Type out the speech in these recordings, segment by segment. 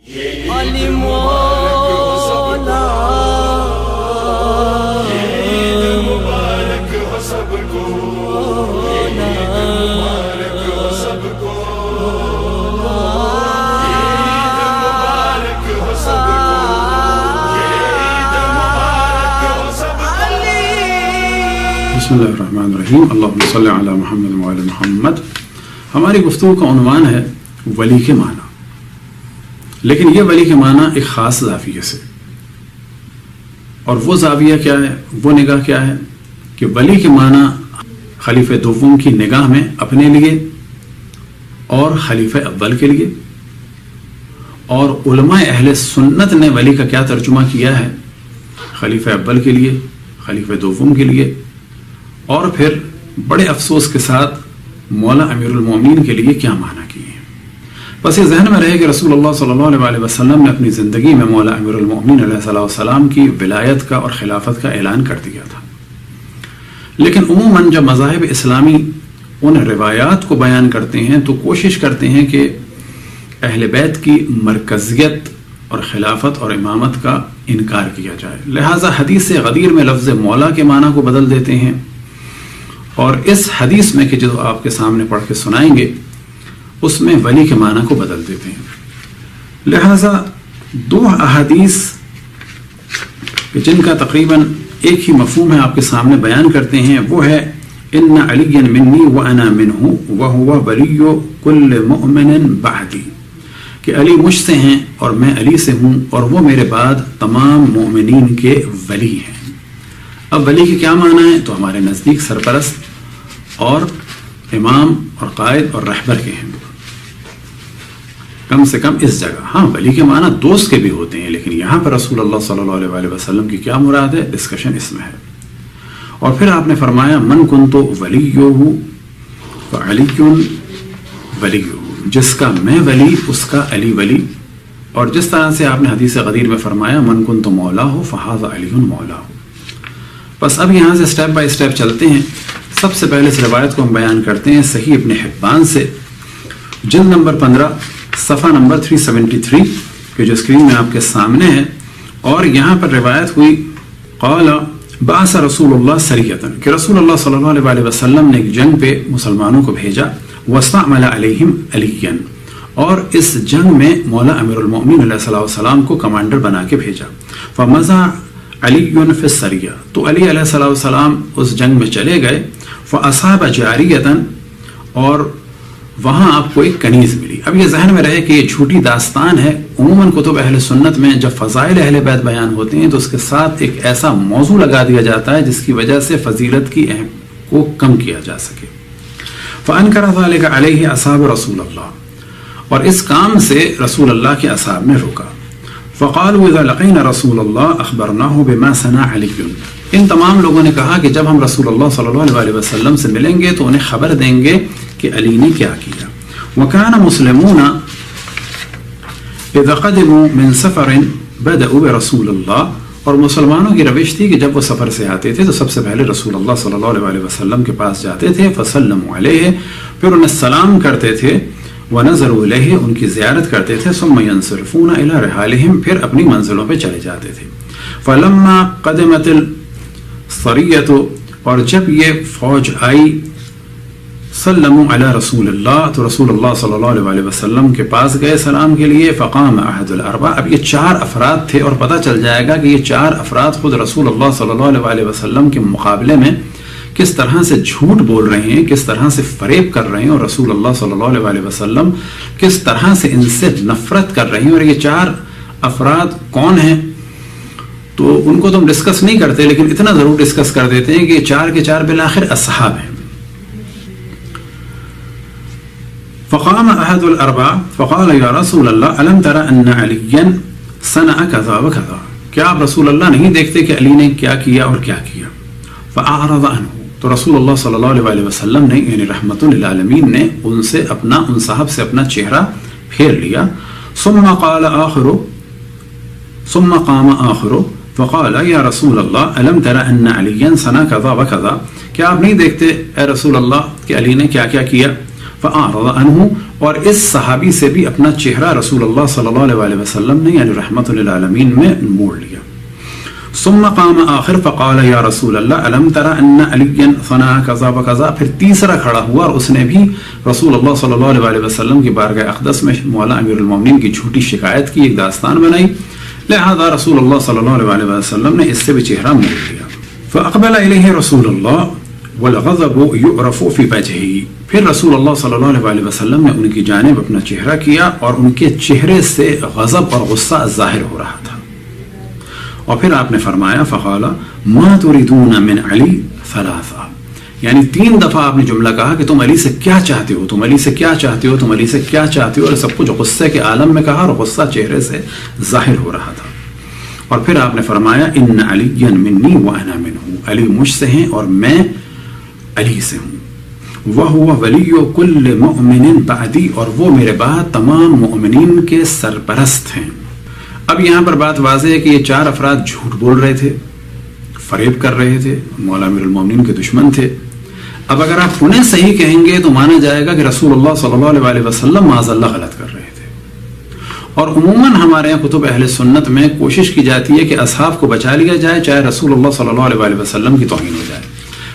علی مولا عید مبارک ہو سب کو، عید مبارک ہو سب کو، عید مبارک ہو سب کو، عید مبارک ہو سب کو۔ بسم اللہ الرحمن الرحیم، اللہم صلی علی محمد وعلی محمد۔ ہماری گفتگو کا عنوان ہے ولی کے معنی، لیکن یہ ولی کے معنی ایک خاص زاویے سے، اور وہ زاویہ کیا ہے، وہ نگاہ کیا ہے کہ ولی کے معنی خلیفہ دوم کی نگاہ میں اپنے لیے اور خلیفہ اول کے لیے، اور علماء اہل سنت نے ولی کا کیا ترجمہ کیا ہے خلیفہ اول کے لیے، خلیفہ دوم کے لیے، اور پھر بڑے افسوس کے ساتھ مولا امیر المومنین کے لیے کیا معنی کیے ہیں۔ بس یہ ذہن میں رہے کہ رسول اللہ صلی اللہ علیہ وسلم نے اپنی زندگی میں مولا امیر المومنین علیہ السلام کی ولایت کا اور خلافت کا اعلان کر دیا تھا، لیکن عموماً جب مذاہب اسلامی ان روایات کو بیان کرتے ہیں تو کوشش کرتے ہیں کہ اہل بیت کی مرکزیت اور خلافت اور امامت کا انکار کیا جائے، لہٰذا حدیث غدیر میں لفظ مولا کے معنی کو بدل دیتے ہیں، اور اس حدیث میں کہ جو آپ کے سامنے پڑھ کے سنائیں گے اس میں ولی کے معنی کو بدل دیتے ہیں۔ لہذا دو احادیث جن کا تقریباً ایک ہی مفہوم ہے آپ کے سامنے بیان کرتے ہیں، وہ ہے ان علی منی وانا منہ وہو ولی کل مؤمن بعدی، کہ علی مجھ سے ہیں اور میں علی سے ہوں اور وہ میرے بعد تمام مومنین کے ولی ہیں۔ اب ولی کے کیا معنی ہے تو ہمارے نزدیک سرپرست اور امام اور قائد اور رہبر کے ہیں، کم سے کم اس جگہ۔ ہاں ولی کے معنی دوست کے بھی ہوتے ہیں، لیکن یہاں پر رسول اللہ صلی اللہ علیہ وسلم کی کیا مراد ہے، ڈسکشن اس میں ہے۔ اور پھر آپ نے فرمایا من کنت ولیہ فعلی ولیہ، جس کا میں ولی اس کا علی ولی، اور جس طرح سے آپ نے حدیث غدیر میں فرمایا من کنت مولاہ فہذا علی مولاہ۔ بس اب یہاں سے سٹیپ بائی سٹیپ چلتے ہیں۔ سب سے پہلے اس روایت کو ہم بیان کرتے ہیں صحیح ابن حبان سے، جلد نمبر 15 صفحہ نمبر 373 کہ جو اسکرین میں آپ کے سامنے ہے، اور یہاں پر روایت ہوئی قال بعث رسول اللہ سریۃً، کہ رسول اللہ صلی اللہ علیہ وسلم نے ایک جنگ پہ مسلمانوں کو بھیجا، واستعمل علیہم علیًا، اور اس جنگ میں مولا امیر المومنین علیہ السلام کو کمانڈر بنا کے بھیجا۔ فمضى علی فی السریہ، تو علی علیہ السلام اس جنگ میں چلے گئے، فاصاب جاریۃ، اور وہاں آپ کو ایک کنیز ملی۔ اب یہ ذہن میں رہے کہ یہ جھوٹی داستان ہے، عموماً کتب اہل سنت میں جب فضائل اہل بیت بیان ہوتے ہیں تو اس کے ساتھ ایک ایسا موضوع لگا دیا جاتا ہے جس کی وجہ سے فضیلت کی اہم کو کم کیا جا سکے۔ فانکر ذلک علیہ اصحاب رسول اللہ، اور اس کام سے رسول اللہ کے اصحاب نے روکا۔ فقالوا اذا لقينا رسول الله اخبرناه بما صنع علي، ان تمام لوگوں نے کہا کہ جب ہم رسول اللہ صلی اللہ علیہ وسلم سے ملیں گے تو انہیں خبر دیں گے کہ علی نے کیا کیا۔ وكان مسلمون اذا قدموا من سفر بدأوا برسول الله، اور مسلمانوں کی روش تھی کہ جب وہ سفر سے آتے تھے تو سب سے پہلے رسول اللہ صلی اللہ علیہ وسلم کے پاس جاتے تھے، فسلموا علیہ، پھر انہیں سلام کرتے تھے، وَنَظَرُوا إِلَيْهِ، ان کی زیارت کرتے تھے، ثُمَّ يَنصِرِفُونَ إِلَىٰ رِحَالِهِمْ، پھر اپنی منزلوں پہ چلے جاتے تھے۔ فَلَمَّا قَدِمَتِ الصَّرِيَّةُ، اور جب یہ فوج آئی، سلموا علی رسول اللہ، تو رسول اللہ صلی اللہ علیہ وسلم کے پاس گئے سلام کے لیے۔ فقام احد الاربع، اب یہ 4 افراد تھے، اور پتہ چل جائے گا کہ یہ 4 افراد خود رسول اللہ صلی اللہ علیہ وسلم کے مقابلے میں کس طرح سے جھوٹ بول رہے ہیں، کس طرح سے فریب کر رہے ہیں، اور رسول اللہ صلی اللہ علیہ وسلم کس طرح سے ان سے نفرت کر رہے ہیں۔ اور یہ 4 افراد کون ہیں تو ان کو تو ہم ڈسکس نہیں کرتے، لیکن اتنا ضرور ڈسکس کر دیتے ہیں کہ یہ 4 کے 4 بالآخر اصحاب ہیں۔ فقام احد الاربع فقال یا رسول اللہ الم تر ان علیا صنع کذا وکذا، کیا آپ رسول اللہ نہیں دیکھتے کہ علی نے کیا کیا اور کیا کیا؟ فاعرض عنہ، تو رسول اللہ صلی اللہ علیہ وسلم نے یعنی رحمت للعالمین نے ان صاحب سے اپنا چہرہ پھیر لیا۔ ثم قام آخر فقال یا رسول اللہ الم تر ان علیا صنع کذا وکذا، کیا آپ نہیں دیکھتے اے رسول اللہ کہ علی نے کیا کیا کیا؟ فاعرض عنہ اور اس صحابی سے بھی اپنا چہرہ رسول اللہ صلی اللہ علیہ وسلم نے یعنی رحمت للعالمین میں موڑ لیا. ثم قام آخر فقال یا رسول اللہ الم تر ان علی صنع کذا وکذا. پھر تیسرا کھڑا ہوا اور اس نے بھی رسول اللہ صلی اللہ علیہ وسلم کی بارگاہ اقدس میں مولا امیر المومنین کی جھوٹی شکایت کی، ایک داستان بنائی، لہذا رسول اللہ صلی اللہ علیہ وسلم نے اس سے بھی چہرہ موڑ لیا. فاقبل الیہ رسول اللہ والغضب یعرف فی وجہہ. پھر رسول اللہ صلی اللہ علیہ وسلم نے ان کی جانب اپنا چہرہ کیا اور ان کے چہرے سے غضب اور غصہ ظاہر ہو رہا تھا. اور پھر آپ نے فرمایا فقال ما تريدون من علی ثلاثہ، یعنی 3 دفعہ آپ نے جملہ کہا کہ تم علی سے کیا چاہتے ہو، تم علی سے کیا چاہتے ہو، تم علی سے کیا چاہتے ہو، اور سب کچھ غصے کے عالم میں کہا اور غصہ چہرے سے ظاہر ہو رہا تھا. اور پھر آپ نے فرمایا ان علی منی وانا منہ، علی مجھ سے ہیں اور میں علی سے ہوں. وَهُوَ وَلِيُّ كُلِّ مُؤْمِنٍ بَعْدِي، اور وہ میرے بعد تمام مؤمنین کے سرپرست ہیں. اب یہاں پر بات واضح ہے کہ یہ 4 افراد جھوٹ بول رہے تھے، فریب کر رہے تھے، مولا امیر المومنین کے دشمن تھے. اب اگر آپ انہیں صحیح کہیں گے تو مانا جائے گا کہ رسول اللہ صلی اللہ علیہ وسلم معاذ اللہ غلط کر رہے تھے. اور عموماً ہمارے یہاں کتب اہل سنت میں کوشش کی جاتی ہے کہ اصحاب کو بچا لیا جائے چاہے رسول اللہ صلی اللہ علیہ وسلم کی توہین ہو جائے.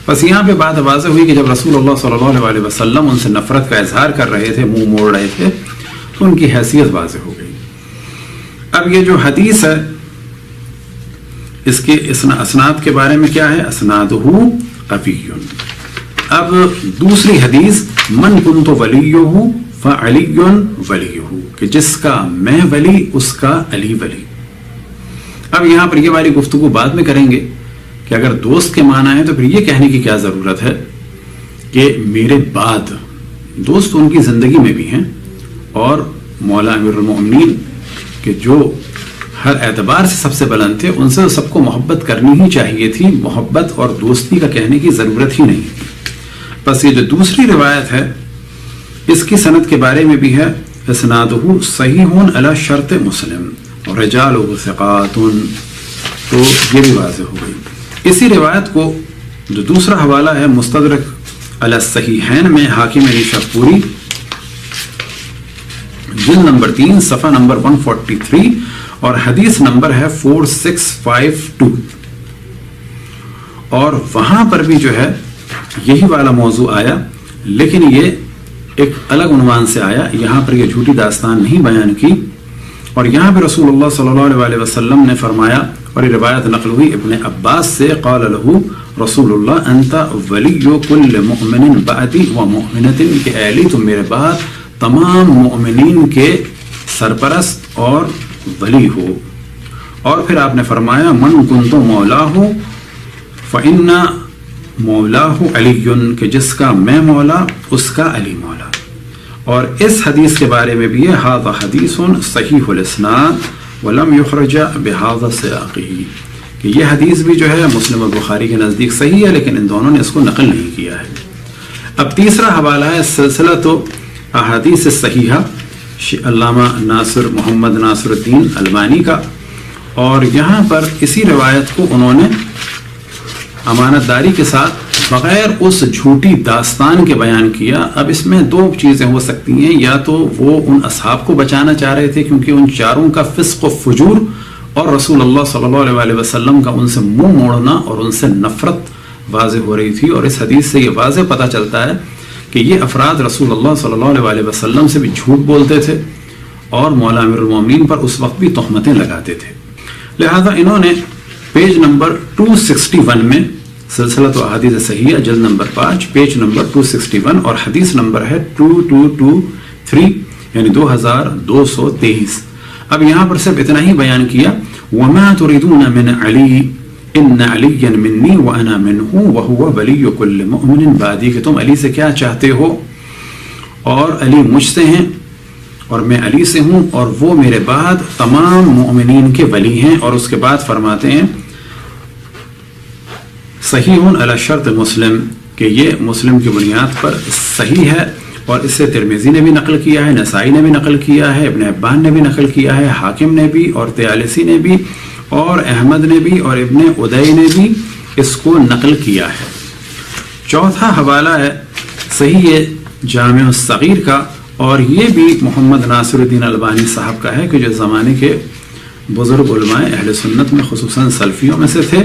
بس یہاں پہ بات واضح ہوئی کہ جب رسول اللہ صلی اللہ علیہ وسلم ان سے نفرت کا اظہار کر رہے تھے، منہ موڑ رہے تھے، تو ان کی حیثیت واضح ہو گئی. اب یہ جو حدیث ہے اس کے اسناد کے بارے میں کیا ہے؟ اسنادہ قوی. اب دوسری حدیث من کنت ولیہ فعلی ولیہ، کہ جس کا میں ولی اس کا علی ولی. اب یہاں پر یہ والی گفتگو بعد میں کریں گے کہ اگر دوست کے معنی ہے تو پھر یہ کہنے کی کیا ضرورت ہے کہ میرے بعد دوست ان کی زندگی میں بھی ہیں، اور مولا امیر المؤمنین کہ جو ہر اعتبار سے سب سے بلند تھے ان سے سب کو محبت کرنی ہی چاہیے تھی، محبت اور دوستی کا کہنے کی ضرورت ہی نہیں تھی. بس یہ جو دوسری روایت ہے اس کی سند کے بارے میں بھی ہے اسنادہ صحیح علی شرط مسلم رجالہ ثقات، تو یہ بھی واضح ہو گئی. اسی روایت کو جو دوسرا حوالہ ہے مستدرک علی الصحیحین میں حاکم نیشابوری جلد نمبر 3 صفحہ نمبر 143 اور حدیث نمبر ہے 4652، اور وہاں پر بھی جو ہے یہی والا موضوع آیا، لیکن یہ ایک الگ عنوان سے آیا. یہاں پر یہ جھوٹی داستان نہیں بیان کی، اور یہاں پہ رسول اللہ صلی اللہ علیہ وسلم نے فرمایا، اور یہ روایت نقل ہوئی ابن عباس سے، قال له رسول اللہ انت ولی کل مؤمن بعدی و مؤمنۃ، کہ اے علی تم میرے بعد تمام مؤمنین کے سرپرست اور ولی ہو. اور پھر آپ نے فرمایا من کنت مولاہ فإن مولاہ علی، کہ جس کا میں مولا اس کا علی مولا. اور اس حدیث کے بارے میں بھی ہے ھذا حدیث صحیح الاسناد ولم یخرج بهذا السیاق، کہ یہ حدیث بھی جو ہے مسلم اور بخاری کے نزدیک صحیح ہے لیکن ان دونوں نے اس کو نقل نہیں کیا ہے. اب تیسرا حوالہ ہے سلسلۃ احادیث صحیحہ علامہ ناصر محمد ناصر الدین البانی کا، اور یہاں پر اسی روایت کو انہوں نے امانت داری کے ساتھ بغیر اس جھوٹی داستان کے بیان کیا. اب اس میں 2 چیزیں ہو سکتی ہیں، یا تو وہ ان اصحاب کو بچانا چاہ رہے تھے کیونکہ ان چاروں کا فسق و فجور اور رسول اللہ صلی اللہ علیہ وسلم کا ان سے منہ موڑنا اور ان سے نفرت واضح ہو رہی تھی. اور اس حدیث سے یہ واضح پتہ چلتا ہے کہ یہ افراد رسول اللہ صلی اللہ علیہ وسلم سے بھی جھوٹ بولتے تھے اور مولا امیر المومنین پر اس وقت بھی تہمتیں لگاتے تھے. لہذا انہوں نے پیج نمبر 261 میں سلسلۃ احادیث صحیحہ جلد نمبر 5 پیج نمبر 261 اور حدیث نمبر ہے 2223 یعنی 2223. اب یہاں پر صرف اتنا ہی بیان کیا وما تريدون من علی ان علی منی وانا منہ وهو ولی کل مؤمن بعدی، کہ تم علی سے کیا چاہتے ہو اور علی مجھ سے ہیں اور میں علی سے ہوں اور وہ میرے بعد تمام مؤمنین کے ولی ہیں. اور اس کے بعد فرماتے ہیں صحیح علی شرط مسلم، کہ یہ مسلم کی بنیاد پر صحیح ہے، اور اس سے ترمذی نے بھی نقل کیا ہے، نسائی نے بھی نقل کیا ہے، ابن حبان نے بھی نقل کیا ہے، حاکم نے بھی اور طیالسی نے بھی اور احمد نے بھی اور ابن ادئی نے بھی اس کو نقل کیا ہے. چوتھا حوالہ ہے صحیح جامع الصغیر کا، اور یہ بھی محمد ناصر الدین البانی صاحب کا ہے کہ جو زمانے کے بزرگ علماء اہل سنت میں خصوصاً سلفیوں میں سے تھے.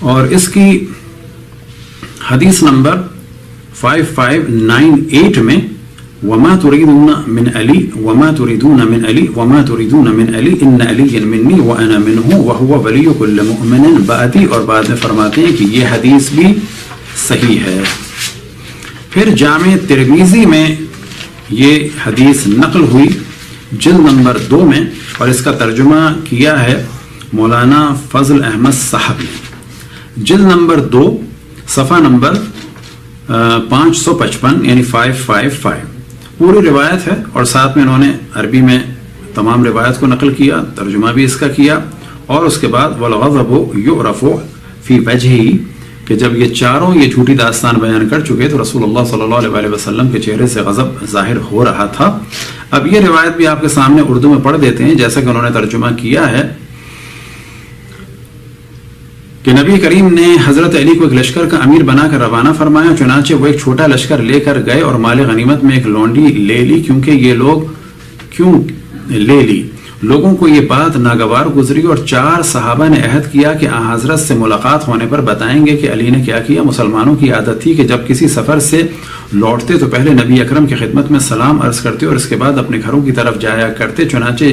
اور اس کی حدیث نمبر 5598 میں وما تريدون من علی وما تريدون من علی وما تريدون من علی ان علی منی وانا منہ وهو ولی کل مؤمن بعدی، اور بعد میں فرماتے ہیں کہ یہ حدیث بھی صحیح ہے. پھر جامع ترمذی میں یہ حدیث نقل ہوئی جلد نمبر 2 میں، اور اس کا ترجمہ کیا ہے مولانا فضل احمد صاحب نے. جلد نمبر 2 صفحہ نمبر 555 یعنی 555 پوری روایت ہے، اور ساتھ میں انہوں نے عربی میں تمام روایت کو نقل کیا، ترجمہ بھی اس کا کیا. اور اس کے بعد والغضب یعرف فی وجہہ، کہ جب یہ چاروں یہ جھوٹی داستان بیان کر چکے تو رسول اللہ صلی اللہ علیہ وسلم کے چہرے سے غضب ظاہر ہو رہا تھا. اب یہ روایت بھی آپ کے سامنے اردو میں پڑھ دیتے ہیں جیسا کہ انہوں نے ترجمہ کیا ہے کہ نبی کریم نے حضرت علی کو ایک لشکر کا امیر بنا کر روانہ فرمایا، چنانچہ وہ ایک چھوٹا لشکر لے کر گئے اور مال غنیمت میں ایک لونڈی لے لی. کیونکہ یہ لوگ کیوں لے لی؟ لوگوں کو یہ بات ناگوار گزری، اور 4 صحابہ نے عہد کیا کہ حضرت سے ملاقات ہونے پر بتائیں گے کہ علی نے کیا کیا. مسلمانوں کی عادت تھی کہ جب کسی سفر سے لوٹتے تو پہلے نبی اکرم کی خدمت میں سلام عرض کرتے اور اس کے بعد اپنے گھروں کی طرف جایا کرتے. چنانچہ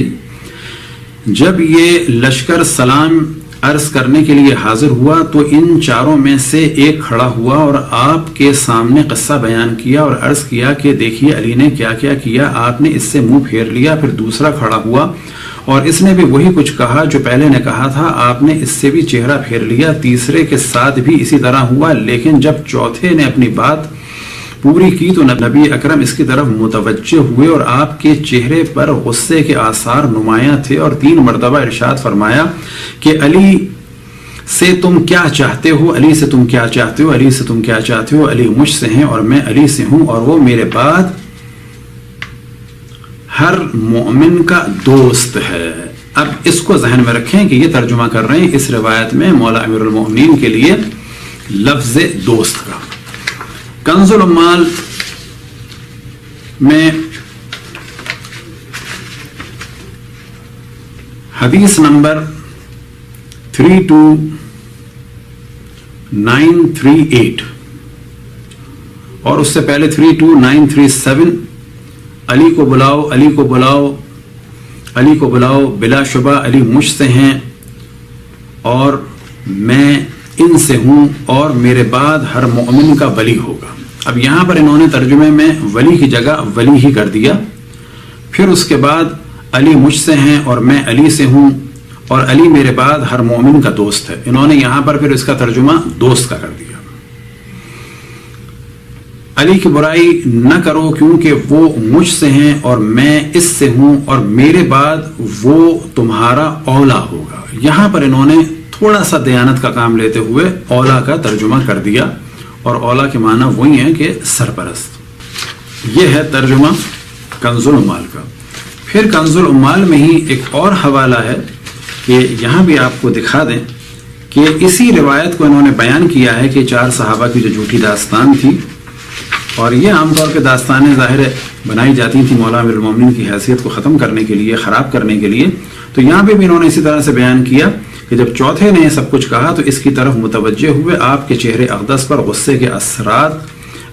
جب یہ لشکر سلام عرض کرنے کے لیے حاضر ہوا تو ان چاروں میں سے ایک کھڑا ہوا اور آپ کے سامنے قصہ بیان کیا اور عرض کیا کہ دیکھیے علی نے کیا کیا کیا. آپ نے اس سے منہ پھیر لیا. پھر دوسرا کھڑا ہوا اور اس نے بھی وہی کچھ کہا جو پہلے نے کہا تھا. آپ نے اس سے بھی چہرہ پھیر لیا. تیسرے کے ساتھ بھی اسی طرح ہوا. لیکن جب چوتھے نے اپنی بات پوری کی تو نبی اکرم اس کی طرف متوجہ ہوئے اور آپ کے چہرے پر غصے کے آثار نمایاں تھے اور 3 مرتبہ ارشاد فرمایا کہ علی سے تم کیا چاہتے ہو، علی سے تم کیا چاہتے ہو، علی سے تم کیا چاہتے ہو. علی مجھ سے ہیں اور میں علی سے ہوں، اور وہ میرے بعد ہر مومن کا دوست ہے. اب اس کو ذہن میں رکھیں کہ یہ ترجمہ کر رہے ہیں اس روایت میں مولا امیر المؤمنین کے لیے لفظ دوست کا. کنز العمال میں حدیث نمبر 32938 اور اس سے پہلے 32937 علی کو بلاؤ، علی کو بلاؤ، علی کو بلاؤ، بلا شبہ علی مجھ سے ہیں اور میں ان سے ہوں، اور میرے بعد ہر مومن کا ولی ہوگا. اب یہاں پر انہوں نے ترجمے میں ولی کی جگہ ولی ہی کر دیا. پھر اس کے بعد علی مجھ سے ہیں اور میں علی سے ہوں، اور علی میرے بعد ہر مومن کا دوست ہے. انہوں نے یہاں پر پھر اس کا ترجمہ دوست کا کر دیا. علی کی برائی نہ کرو کیونکہ وہ مجھ سے ہیں اور میں اس سے ہوں، اور میرے بعد وہ تمہارا اولا ہوگا. یہاں پر انہوں نے تھوڑا سا دیانت کا کام لیتے ہوئے اولا کا ترجمہ کر دیا، اور اولا کے معنی وہی ہیں کہ سرپرست. یہ ہے ترجمہ کنز العمال کا. پھر کنز العمال میں ہی ایک اور حوالہ ہے کہ یہاں بھی آپ کو دکھا دیں کہ اسی روایت کو انہوں نے بیان کیا ہے کہ 4 صحابہ کی جو جھوٹی داستان تھی، اور یہ عام طور پہ داستانیں ظاہر بنائی جاتی تھیں مولا امیر المومنین کی حیثیت کو ختم کرنے کے لیے، خراب کرنے کے لیے. تو یہاں پہ بھی انہوں نے اسی طرح سے بیان کیا کہ جب چوتھے نے یہ سب کچھ کہا تو اس کی طرف متوجہ ہوئے. آپ کے چہرے اقدس پر غصے کے اثرات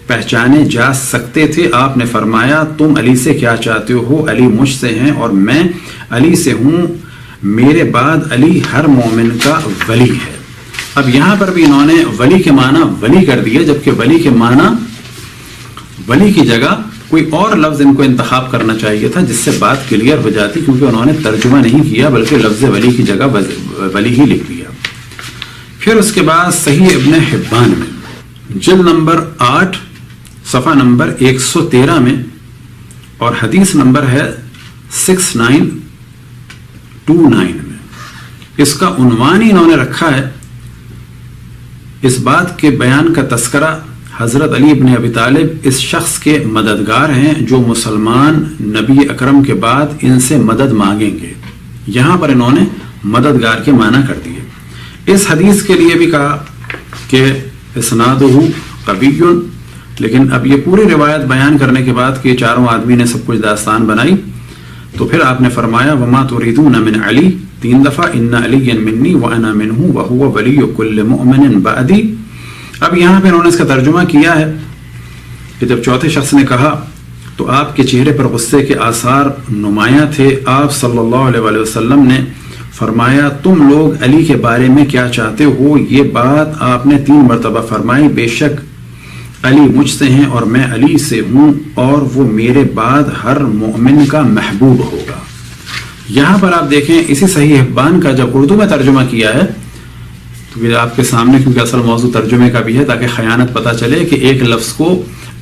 پہچانے جا سکتے تھے. آپ نے فرمایا تم علی سے کیا چاہتے ہو، علی مجھ سے ہیں اور میں علی سے ہوں، میرے بعد علی ہر مومن کا ولی ہے. اب یہاں پر بھی انہوں نے ولی کے معنی ولی کر دیا، جبکہ ولی کے معنی ولی کی جگہ کوئی اور لفظ ان کو انتخاب کرنا چاہیے تھا جس سے بات کلیئر ہو جاتی، کیونکہ انہوں نے ترجمہ نہیں کیا بلکہ لفظ ولی کی جگہ ولی ہی لکھ دیا. پھر اس کے بعد صحیح ابن حبان میں جلد نمبر 8 صفحہ نمبر 113 میں، اور حدیث نمبر ہے 6929 میں، اس کا عنوان ہی انہوں نے رکھا ہے اس بات کے بیان کا تذکرہ حضرت علی ابن ابی طالب اس شخص کے مددگار ہیں جو مسلمان نبی اکرم کے بعد ان سے مدد مانگیں گے. یہاں پر انہوں نے مددگار کے معنی کر دیے. اس حدیث کے لیے بھی کہا کہ اسنادہ قوی، لیکن اب یہ پوری روایت بیان کرنے کے بعد کہ چاروں آدمی نے سب کچھ داستان بنائی تو پھر آپ نے فرمایا وما تريدون من علی 3 دفعہ ان علی منی وانا منہ وهو ولی کل مؤمن بعدی. اب یہاں پہ انہوں نے اس کا ترجمہ کیا ہے کہ جب چوتھے شخص نے کہا تو آپ کے چہرے پر غصے کے آثار نمایاں تھے. آپ صلی اللہ علیہ وآلہ وسلم نے فرمایا تم لوگ علی کے بارے میں کیا چاہتے ہو. یہ بات آپ نے 3 مرتبہ فرمائی. بے شک علی مجھ سے ہیں اور میں علی سے ہوں اور وہ میرے بعد ہر مومن کا محبوب ہوگا. یہاں پر آپ دیکھیں اسی صحیح حبان کا جب اردو میں ترجمہ کیا ہے تو آپ کے سامنے کیونکہ اصل موضوع ترجمے کا بھی ہے تاکہ خیانت پتہ چلے کہ ایک لفظ کو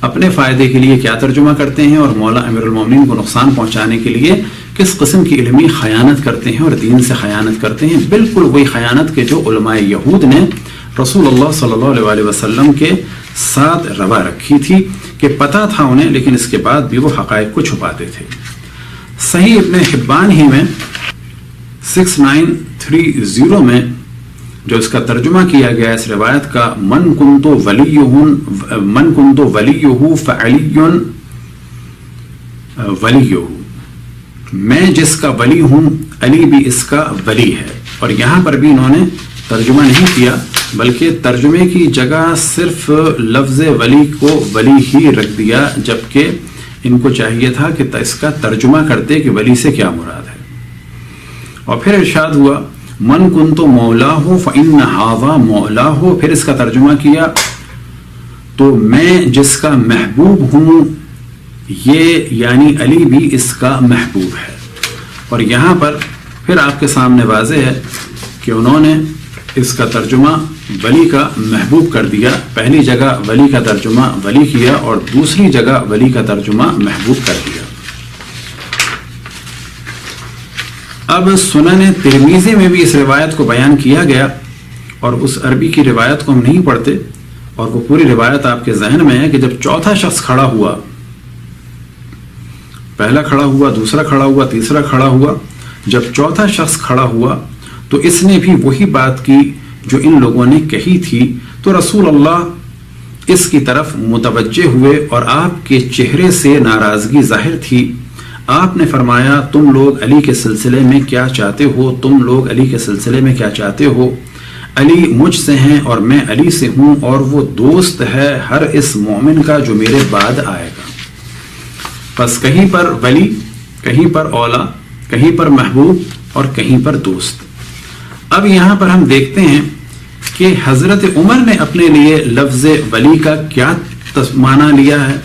اپنے فائدے کے لیے کیا ترجمہ کرتے ہیں اور مولا امیر المومنین کو نقصان پہنچانے کے لیے کس قسم کی علمی خیانت کرتے ہیں اور دین سے خیانت کرتے ہیں. بالکل وہی خیانت کے جو علماء یہود نے رسول اللہ صلی اللہ علیہ وآلہ وسلم کے ساتھ روا رکھی تھی کہ پتہ تھا انہیں لیکن اس کے بعد بھی وہ حقائق کو چھپاتے تھے. صحیح ابن حبان ہی میں 6930 میں جو اس کا ترجمہ کیا گیا اس روایت کا من کنتو ولیہ فعلی ولیہ، میں جس کا ولی ہوں علی بھی اس کا ولی ہے. اور یہاں پر بھی انہوں نے ترجمہ نہیں کیا بلکہ ترجمے کی جگہ صرف لفظ ولی کو ولی ہی رکھ دیا جبکہ ان کو چاہیے تھا کہ اس کا ترجمہ کرتے کہ ولی سے کیا مراد ہے. اور پھر ارشاد ہوا من کنتو مولاہ فإن ھذا مولاہ، پھر اس کا ترجمہ کیا تو میں جس کا محبوب ہوں یہ یعنی علی بھی اس کا محبوب ہے. اور یہاں پر پھر آپ کے سامنے واضح ہے کہ انہوں نے اس کا ترجمہ ولی کا محبوب کر دیا. پہلی جگہ ولی کا ترجمہ ولی کیا اور دوسری جگہ ولی کا ترجمہ محبوب کر دیا. اب سنن ترمذی میں بھی اس روایت کو بیان کیا گیا اور اس عربی کی روایت کو ہم نہیں پڑھتے اور وہ پوری روایت آپ کے ذہن میں ہے کہ جب چوتھا شخص کھڑا ہوا، پہلا کھڑا ہوا، دوسرا کھڑا ہوا، تیسرا کھڑا ہوا، جب چوتھا شخص کھڑا ہوا تو اس نے بھی وہی بات کی جو ان لوگوں نے کہی تھی. تو رسول اللہ اس کی طرف متوجہ ہوئے اور آپ کے چہرے سے ناراضگی ظاہر تھی. آپ نے فرمایا تم لوگ علی کے سلسلے میں کیا چاہتے ہو، تم لوگ علی کے سلسلے میں کیا چاہتے ہو. علی مجھ سے ہیں اور میں علی سے ہوں اور وہ دوست ہے ہر اس مومن کا جو میرے بعد آئے گا. بس کہیں پر ولی، کہیں پر اولا، کہیں پر محبوب اور کہیں پر دوست. اب یہاں پر ہم دیکھتے ہیں کہ حضرت عمر نے اپنے لیے لفظ ولی کا کیا معنی لیا ہے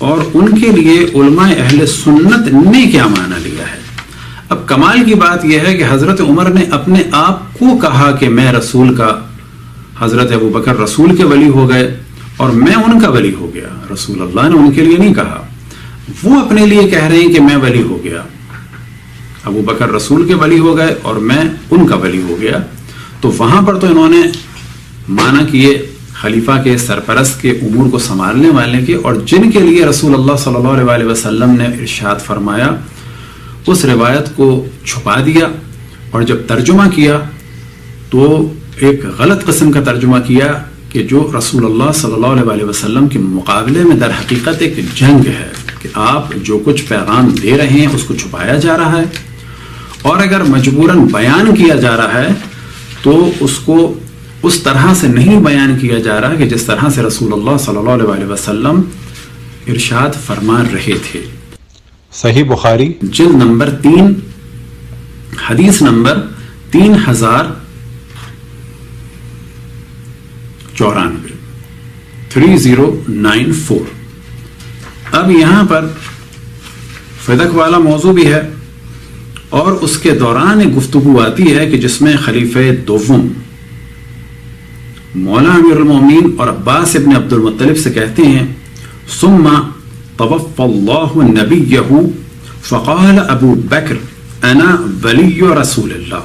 اور ان کے لیے علماء اہل سنت نے کیا معنی لیا ہے. اب کمال کی بات یہ ہے کہ حضرت عمر نے اپنے آپ کو کہا کہ میں رسول کا، حضرت ابو بکر رسول کے ولی ہو گئے اور میں ان کا ولی ہو گیا. رسول اللہ نے ان کے لیے نہیں کہا، وہ اپنے لیے کہہ رہے ہیں کہ میں ولی ہو گیا. ابو بکر رسول کے ولی ہو گئے اور میں ان کا ولی ہو گیا. تو وہاں پر تو انہوں نے معنی کیے خلیفہ کے، سرپرست کے، امور کو سنبھالنے والے کے، اور جن کے لیے رسول اللہ صلی اللہ علیہ وسلم نے ارشاد فرمایا اس روایت کو چھپا دیا. اور جب ترجمہ کیا تو ایک غلط قسم کا ترجمہ کیا کہ جو رسول اللہ صلی اللہ علیہ وسلم کے مقابلے میں در حقیقت ایک جنگ ہے کہ آپ جو کچھ پیغام دے رہے ہیں اس کو چھپایا جا رہا ہے اور اگر مجبوراً بیان کیا جا رہا ہے تو اس کو اس طرح سے نہیں بیان کیا جا رہا کہ جس طرح سے رسول اللہ صلی اللہ علیہ وسلم ارشاد فرما رہے تھے. صحیح بخاری جلد نمبر 3 حدیث نمبر 3094 3094. اب یہاں پر فدق والا موضوع بھی ہے اور اس کے دوران ایک گفتگو آتی ہے کہ جس میں خلیفہ دوم مولا امیر المومنین اور عباس ابن عبد المطلب سے کہتے ہیں ثم توفى الله نبيه فقال ابو بکر انا ولی رسول اللہ.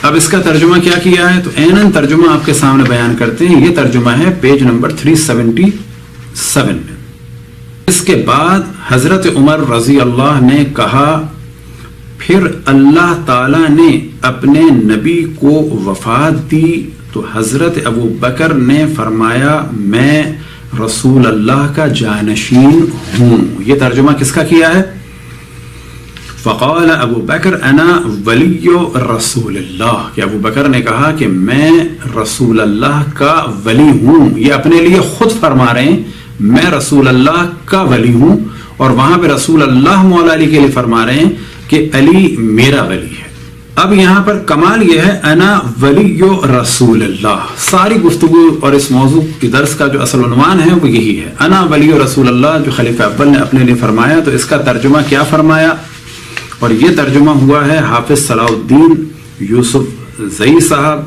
اب اس کا ترجمہ کیا ہے تو اینن ترجمہ آپ کے سامنے بیان کرتے ہیں. یہ ترجمہ ہے پیج نمبر 377 میں. اس کے بعد حضرت عمر رضی اللہ نے کہا پھر اللہ تعالی نے اپنے نبی کو وفات دی تو حضرت ابو بکر نے فرمایا میں رسول اللہ کا جانشین ہوں. یہ ترجمہ کس کا کیا ہے؟ فقال ابو بکر انا ولی رسول اللہ، کہ ابو بکر نے کہا کہ میں رسول اللہ کا ولی ہوں. یہ اپنے لیے خود فرما رہے ہیں میں رسول اللہ کا ولی ہوں، اور وہاں پہ رسول اللہ مولا علی کے لیے فرما رہے ہیں کہ علی میرا ولی ہے. اب یہاں پر کمال یہ ہے انا ولی رسول اللہ. ساری گفتگو اور اس موضوع کی درس کا جو اصل عنوان ہے وہ یہی ہے، انا ولی رسول اللہ، جو خلیفہ اول نے اپنے لیے فرمایا. تو اس کا ترجمہ کیا فرمایا؟ اور یہ ترجمہ ہوا ہے حافظ صلاح الدین یوسف زئی صاحب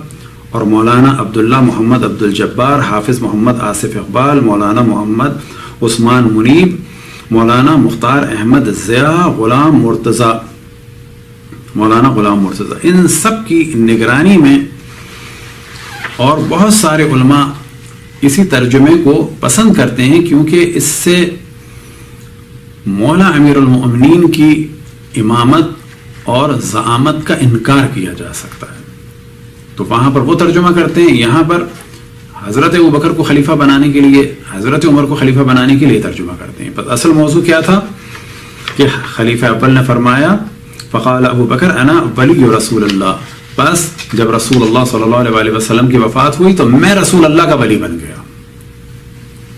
اور مولانا عبداللہ محمد عبد الجبار، حافظ محمد آصف اقبال، مولانا محمد عثمان منیب، مولانا مختار احمد ضیاء، غلام مرتضی، مولانا غلام مرتضی. ان سب کی نگرانی میں اور بہت سارے علماء اسی ترجمے کو پسند کرتے ہیں، کیونکہ اس سے مولا امیر المؤمنین کی امامت اور زعامت کا انکار کیا جا سکتا ہے. تو وہاں پر وہ ترجمہ کرتے ہیں، یہاں پر حضرت ابو بکر کو خلیفہ بنانے کے لیے، حضرت عمر کو خلیفہ بنانے کے لیے ترجمہ کرتے ہیں. بس اصل موضوع کیا تھا کہ خلیفہ اول نے فرمایا فقال ابو بکر انا ولی رسول اللہ. بس جب رسول اللہ صلی اللہ علیہ وسلم کی وفات ہوئی تو میں رسول اللہ کا ولی بن گیا.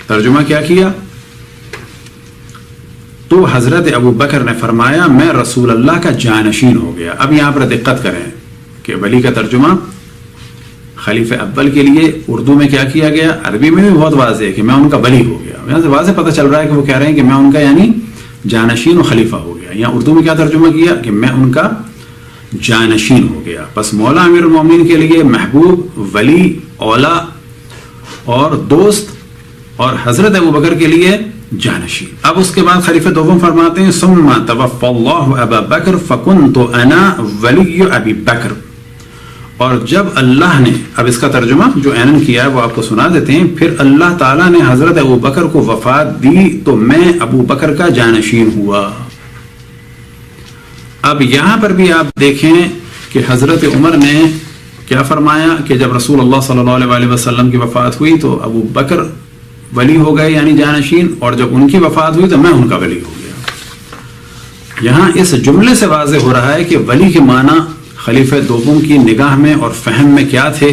ترجمہ کیا کیا؟ تو حضرت ابو بکر نے فرمایا میں رسول اللہ کا جانشین ہو گیا. اب یہاں پر دقت کریں کہ ولی کا ترجمہ خلیفہ اول کے لیے اردو میں کیا کیا گیا، عربی میں بھی بہت واضح ہے کہ میں ان کا ولی ہو گیا. یہاں سے واضح پتہ چل رہا ہے کہ وہ کہہ رہے ہیں کہ میں ان کا یعنی جانشین و خلیفہ ہو گیا. یہاں اردو میں کیا ترجمہ کیا کہ میں ان کا جانشین ہو گیا. بس مولا امیر المومنین کے لیے محبوب، ولی، اولا اور دوست، اور حضرت ابو بکر کے لیے جانشین. اب اس کے بعد خلیفہ دوم فرماتے ہیں ثم توفى الله ابا بکر فكنت انا ولی ابی بکر. اور جب اللہ نے، اب اس کا ترجمہ جو اینن کیا ہے وہ آپ کو سنا دیتے ہیں، پھر اللہ تعالیٰ نے حضرت ابو بکر کو وفات دی تو میں ابو بکر کا جانشین ہوا. اب یہاں پر بھی آپ دیکھیں کہ حضرت عمر نے کیا فرمایا کہ جب رسول اللہ صلی اللہ علیہ وسلم کی وفات ہوئی تو ابو بکر ولی ہو گئے یعنی جانشین، اور جب ان کی وفات ہوئی تو میں ان کا ولی ہو گیا. یہاں اس جملے سے واضح ہو رہا ہے کہ ولی کے معنی خلیفہ دوم کی نگاہ میں اور فہم میں کیا تھے.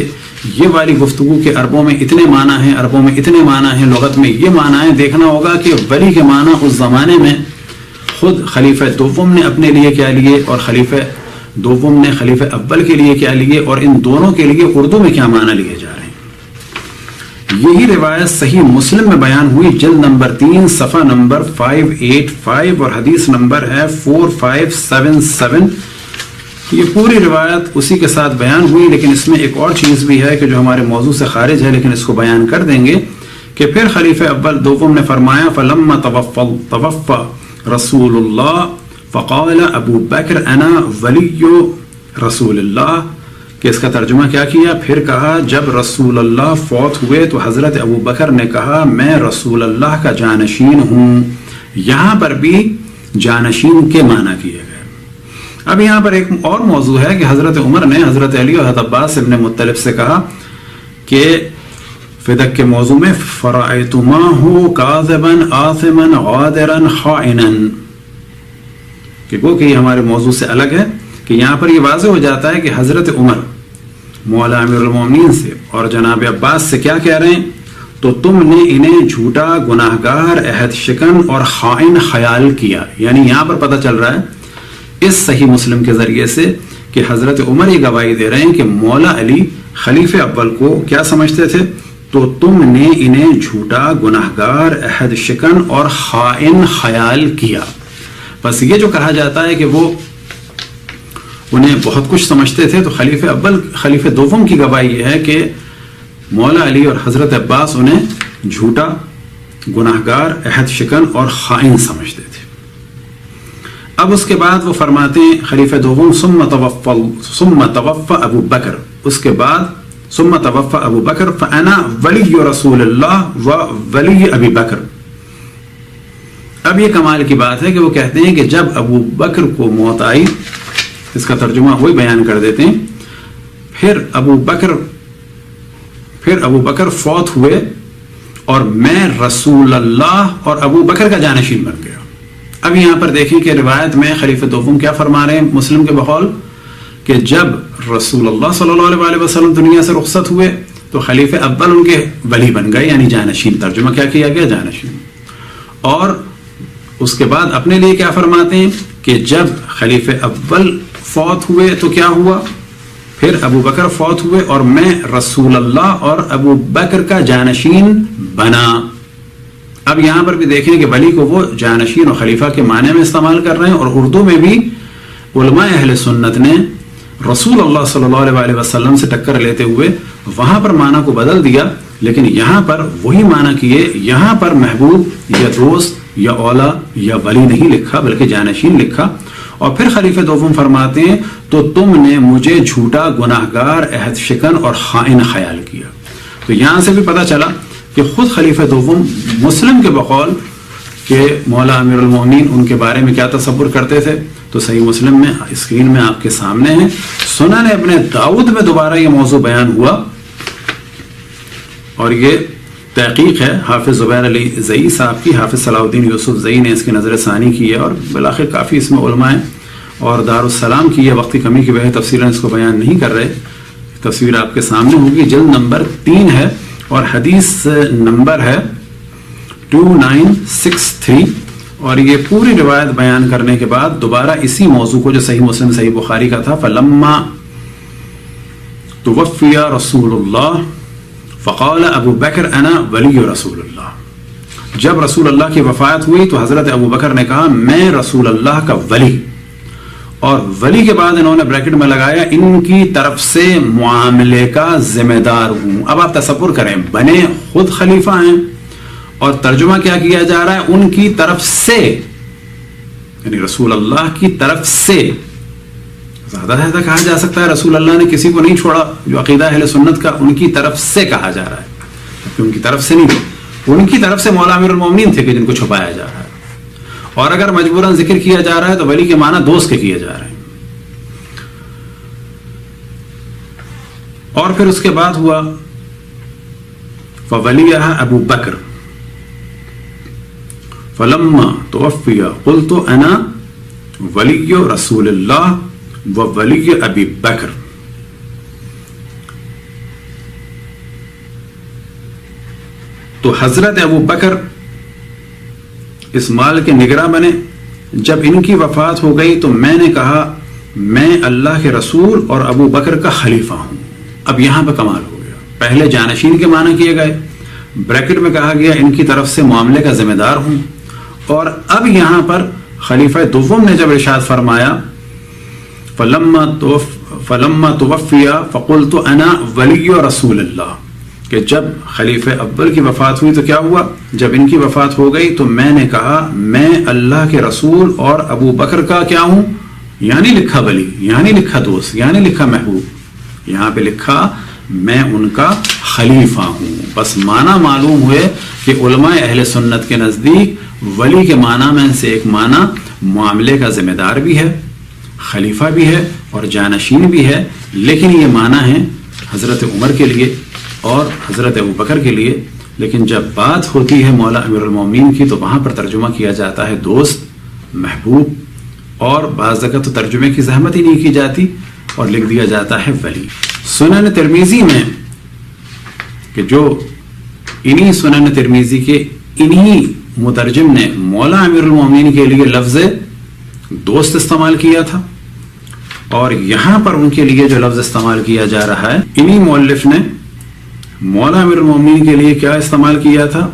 یہ والی گفتگو کے عربوں میں اتنے معنی ہیں، عربوں میں اتنے معنی ہیں، لغت میں یہ معنی ہیں. دیکھنا ہوگا کہ ولی کے معنی اس زمانے میں خود خلیفہ دوم نے اپنے لیے کیا لیے اور خلیفہ دوم نے خلیفہ اول کے لیے کیا لیے، اور ان دونوں کے لیے اردو میں کیا معنی لیے جا رہے ہیں. یہی روایت صحیح مسلم میں بیان ہوئی، جلد نمبر 3 صفحہ نمبر 585 اور حدیث نمبر ہے 4577. یہ پوری روایت اسی کے ساتھ بیان ہوئی، لیکن اس میں ایک اور چیز بھی ہے کہ جو ہمارے موضوع سے خارج ہے، لیکن اس کو بیان کر دیں گے کہ پھر خلیفہ اول دوم نے فرمایا فلما توفى رسول اللہ فقال ابو بکر انا ولی رسول اللہ. کہ اس کا ترجمہ کیا کیا؟ پھر کہا جب رسول اللہ فوت ہوئے تو حضرت ابو بکر نے کہا میں رسول اللہ کا جانشین ہوں. یہاں پر بھی جانشین کے معنی کیے گئے. اب یہاں پر ایک اور موضوع ہے کہ حضرت عمر نے حضرت علی اور حضرت عباس ابن مطلب سے کہا کہ فدق کے موضوع میں فرأیتماہ کاذبا آثما غادرا خائنا، کہ وہ کہ یہ ہمارے موضوع سے الگ ہے کہ یہاں پر یہ واضح ہو جاتا ہے کہ حضرت عمر مولا امیر المومنین سے اور جناب عباس سے کیا کہہ رہے ہیں، تو تم نے انہیں جھوٹا، گناہگار، عہد شکن اور خائن خیال کیا. یعنی یہاں پر پتہ چل رہا ہے اس صحیح مسلم کے ذریعے سے کہ حضرت عمر یہ گواہی دے رہے ہیں کہ مولا علی خلیفہ اول کو کیا سمجھتے تھے، تو تم نے انہیں جھوٹا، گناہگار، عہد شکن اور خائن خیال کیا. بس یہ جو کہا جاتا ہے کہ وہ انہیں بہت کچھ سمجھتے تھے، تو خلیفہ اول خلیفہ دوم کی گواہی یہ ہے کہ مولا علی اور حضرت عباس انہیں جھوٹا، گناہگار، عہد شکن اور خائن سمجھتے تھے. اب اس کے بعد وہ فرماتے ہیں خلیفہ دوم ثم توفى ابو بکر، اس کے بعد ثم توفى ابو بکر فانا ولی رسول اللہ و ولی ابی بکر. اب یہ کمال کی بات ہے کہ وہ کہتے ہیں کہ جب ابو بکر کو موت آئی، اس کا ترجمہ وہی بیان کر دیتے ہیں، پھر ابو بکر پھر ابو بکر فوت ہوئے اور میں رسول اللہ اور ابو بکر کا جانشین بن گیا. اب یہاں پر دیکھیں کہ روایت میں خلیفہ دوم کیا فرما رہے ہیں مسلم کے بقول کہ جب رسول اللہ صلی اللہ علیہ وسلم دنیا سے رخصت ہوئے تو خلیفہ اول ان کے ولی بن گئے, یعنی جانشین. ترجمہ کیا کیا گیا؟ جانشین. اور اس کے بعد اپنے لیے کیا فرماتے ہیں کہ جب خلیفہ اول فوت ہوئے تو کیا ہوا؟ پھر ابو بکر فوت ہوئے اور میں رسول اللہ اور ابو بکر کا جانشین بنا. اب یہاں پر بھی دیکھیں کہ ولی کو وہ جانشین اور خلیفہ کے معنی میں استعمال کر رہے ہیں, اور اردو میں بھی علماء اہل سنت نے رسول اللہ صلی اللہ علیہ وسلم سے ٹکر لیتے ہوئے وہاں پر معنی کو بدل دیا, لیکن یہاں پر وہی معنی کیے. یہاں پر محبوب یا دوست یا اولا یا ولی نہیں لکھا بلکہ جانشین لکھا. اور پھر خلیفہ دوم فرماتے ہیں تو تم نے مجھے جھوٹا, گناہگار, عہد شکن اور خائن خیال کیا. تو یہاں سے بھی پتہ چلا کہ خود خلیفہ دوم مسلم کے بقول کہ مولا امیر المومنین ان کے بارے میں کیا تصور کرتے تھے. تو صحیح مسلم میں اسکرین میں آپ کے سامنے ہیں. سنن ابن داؤد میں دوبارہ یہ موضوع بیان ہوا, اور یہ تحقیق ہے حافظ زبیر علی زئی صاحب کی. حافظ صلاح الدین یوسف زئی نے اس کی نظر ثانی کی ہے, اور بالآخر کافی اس میں علماء ہیں, اور دارالسلام کی ہے. وقت کی کمی کی وجہ تفصیلاً اس کو بیان نہیں کر رہے. تصویر آپ کے سامنے ہوگی, جلد نمبر 3 ہے اور حدیث نمبر ہے 2963. اور یہ پوری روایت بیان کرنے کے بعد دوبارہ اسی موضوع کو جو صحیح مسلم صحیح بخاری کا تھا, فلما توفی رسول اللہ فقال ابو بکر انا ولی رسول اللہ. جب رسول اللہ کی وفات ہوئی تو حضرت ابو بکر نے کہا میں رسول اللہ کا ولی, اور ولی کے بعد انہوں نے بریکٹ میں لگایا ان کی طرف سے معاملے کا ذمہ دار ہوں. اب آپ تصور کریں, بنے خود خلیفہ ہیں اور ترجمہ کیا کیا جا رہا ہے ان کی طرف سے, یعنی رسول اللہ کی طرف سے. زیادہ زیادہ کہا جا سکتا ہے رسول اللہ نے کسی کو نہیں چھوڑا, جو عقیدہ اہل سنت کا ان کی طرف سے کہا جا رہا ہے, کہ ان کی طرف سے نہیں, ان کی طرف سے مولا امیر المومنین تھے کہ جن کو چھپایا جا رہا ہے. اور اگر مجبوراً ذکر کیا جا رہا ہے تو ولی کے معنی دوست کے کیے جا رہے ہیں. اور پھر اس کے بعد ہوا فولیہ ابو بکر فلما توفی قلت انا ولی رسول اللہ و ولی ابی بکر. تو حضرت ابو بکر اس مال کے نگراں بنے. جب ان کی وفات ہو گئی تو میں نے کہا میں اللہ کے رسول اور ابو بکر کا خلیفہ ہوں. اب یہاں پہ کمال ہو گیا, پہلے جانشین کے معنی کیے گئے, بریکٹ میں کہا گیا ان کی طرف سے معاملے کا ذمہ دار ہوں, اور اب یہاں پر خلیفہ دوم نے جب ارشاد فرمایا فلما توفی فقلت انا ولی رسول اللہ, کہ جب خلیفہ اول کی وفات ہوئی تو کیا ہوا, جب ان کی وفات ہو گئی تو میں نے کہا میں اللہ کے رسول اور ابو بکر کا کیا ہوں, یعنی لکھا ولی, یعنی لکھا دوست, یعنی لکھا محبوب. یہاں پہ لکھا میں ان کا خلیفہ ہوں. بس معنی معلوم ہوئے کہ علماء اہل سنت کے نزدیک ولی کے معنی میں سے ایک معنی معاملے کا ذمہ دار بھی ہے, خلیفہ بھی ہے اور جانشین بھی ہے. لیکن یہ معنی ہے حضرت عمر کے لیے اور حضرت ابو بکر کے لیے. لیکن جب بات ہوتی ہے مولا امیر المومنین کی تو وہاں پر ترجمہ کیا جاتا ہے دوست, محبوب, اور بعض جگہ تو ترجمے کی زحمت ہی نہیں کی جاتی اور لکھ دیا جاتا ہے ولی. سنن ترمذی میں کہ جو انہی سنن ترمذی کے انہی مترجم نے مولا امیر المومنین کے لیے لفظ دوست استعمال کیا تھا, اور یہاں پر ان کے لیے جو لفظ استعمال کیا جا رہا ہے انہی مؤلف نے مولا امیر المومنین کے لیے کیا استعمال کیا تھا,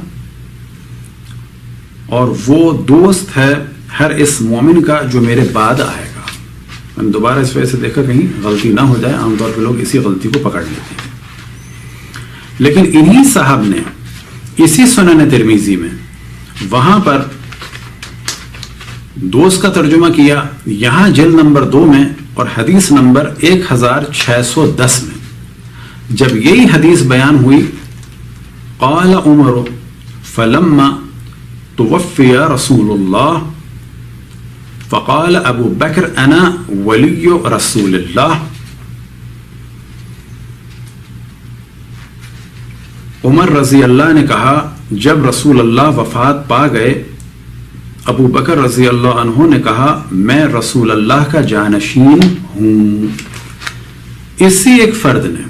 اور وہ دوست ہے ہر اس مومن کا جو میرے بعد آئے گا. میں نے دوبارہ اس وجہ سے دیکھا کہیں غلطی نہ ہو جائے, عام طور پہ لوگ اسی غلطی کو پکڑ لیتے ہیں. لیکن انہی صاحب نے اسی سنن ترمذی میں وہاں پر دوست کا ترجمہ کیا, یہاں جلد نمبر 2 میں اور حدیث نمبر 1610 میں جب یہی حدیث بیان ہوئی قال عمر فلما توفی رسول اللہ فقال ابو بکر انا ولی رسول اللہ. عمر رضی اللہ نے کہا جب رسول اللہ وفات پا گئے، ابو بکر رضی اللہ عنہ نے کہا میں رسول اللہ کا جانشین ہوں۔ اسی ایک فرد نے،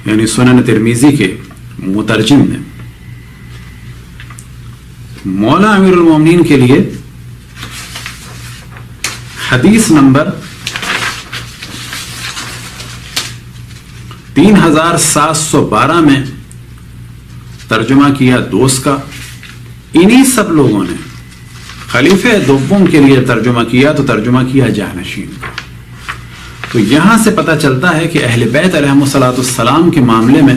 یعنی سنن ترمذی کے مترجم نے، مولا امیر المومنین کے لیے حدیث نمبر 3712 میں ترجمہ کیا دوست کا۔ انہی سب لوگوں نے خلیفہ دوم کے لیے ترجمہ کیا تو ترجمہ کیا جانشین کا۔ تو یہاں سے پتہ چلتا ہے کہ اہل بیت علیہم الصلوۃ والسلام کے معاملے میں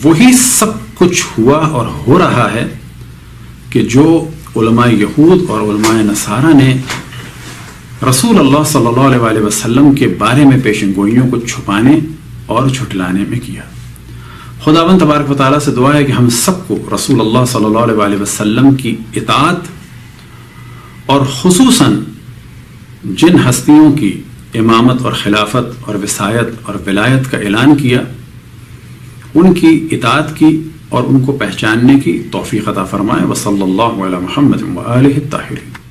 وہی سب کچھ ہوا اور ہو رہا ہے کہ جو علماء یہود اور علماء نصارہ نے رسول اللہ صلی اللہ علیہ وآلہ وسلم کے بارے میں پیشن گوئیوں کو چھپانے اور جھٹلانے میں کیا۔ خداوند تبارک و تعالیٰ سے دعا ہے کہ ہم سب کو رسول اللہ صلی اللہ علیہ وآلہ وسلم کی اطاعت اور خصوصاً جن ہستیوں کی امامت اور خلافت اور وصایت اور ولایت کا اعلان کیا ان کی اطاعت کی اور ان کو پہچاننے کی توفیق عطا فرمائے۔ وصلی اللہ علی محمد وآلہ الطاہرین۔